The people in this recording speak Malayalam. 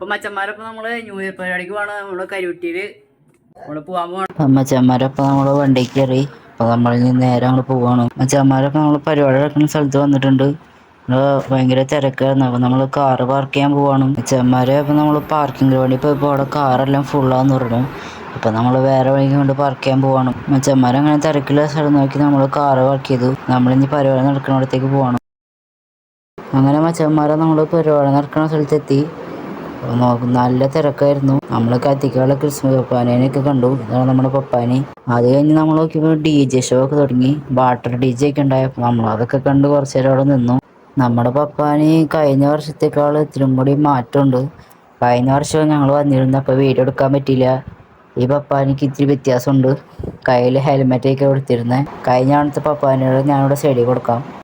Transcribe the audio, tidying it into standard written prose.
അപ്പൊ മച്ചന്മാരൊപ്പം നമ്മള് ന്യൂ ഇയർ പരിപാടിക്ക് പോവാണ്. നമ്മള് കരുവട്ടിയില് നമ്മള് പോവാൻ പോവാണ്. മച്ചന്മാരൊപ്പം നമ്മള് വണ്ടി കയറി. അപ്പൊ നമ്മളിനി നേരെ അങ്ങോട്ട് പോവാണ്. മച്ചന്മാരൊക്കെ നമ്മള് പരിപാടി നടക്കുന്ന സ്ഥലത്ത് വന്നിട്ടുണ്ട്. ഭയങ്കര തിരക്കായിരുന്നു. അപ്പൊ നമ്മള് കാറ് പാർക്ക് ചെയ്യാൻ പോവാണ്. മച്ചന്മാരെ അപ്പൊ നമ്മള് പാർക്കിംഗ് വേണ്ടി പോയപ്പോ അവിടെ കാറെല്ലാം ഫുള്ളാന്ന് പറഞ്ഞു. അപ്പൊ നമ്മള് വേറെ വഴിക്ക് കൊണ്ട് പാർക്ക് ചെയ്യാൻ പോവാണ്. മച്ചന്മാരങ്ങനെ തിരക്കുള്ള സ്ഥലം നോക്കി നമ്മള് കാറ് പാർക്ക് ചെയ്തു. നമ്മളിനി പരിപാടി നടക്കുന്നിടത്തേക്ക് പോവാണ്. അങ്ങനെ മച്ചന്മാരെ നമ്മള് പരിപാടി നടക്കുന്ന സ്ഥലത്തെത്തി. നല്ല തിരക്കായിരുന്നു. നമ്മള് കത്തിക്കാനുള്ള ക്രിസ്മസ് പപ്പാനെയൊക്കെ കണ്ടു. ഇതാണ് നമ്മുടെ പപ്പാനി. അത് കഴിഞ്ഞ് നമ്മൾ നോക്കിയപ്പോൾ DJ ഷോ ഒക്കെ തുടങ്ങി. വാട്ടർ DJ ഒക്കെ ഉണ്ടായപ്പോൾ നമ്മൾ അതൊക്കെ കണ്ട് കുറച്ച് നേരം അവിടെ നിന്നു. നമ്മുടെ പപ്പാനി കഴിഞ്ഞ വർഷത്തേക്കാൾ ഇത്തിരി കൂടി മാറ്റമുണ്ട്. കഴിഞ്ഞ വർഷം ഞങ്ങൾ വന്നിരുന്നപ്പോൾ വീഡിയോ എടുക്കാൻ പറ്റിയില്ല. ഈ പപ്പാനിക്ക് ഇത്തിരി വ്യത്യാസമുണ്ട്. കയ്യിൽ ഹെൽമെറ്റൊക്കെ കൊടുത്തിരുന്നത്. കഴിഞ്ഞ തവണത്തെ പപ്പാനിയോട് ഞാനിവിടെ സൈഡിൽ കൊടുക്കാം.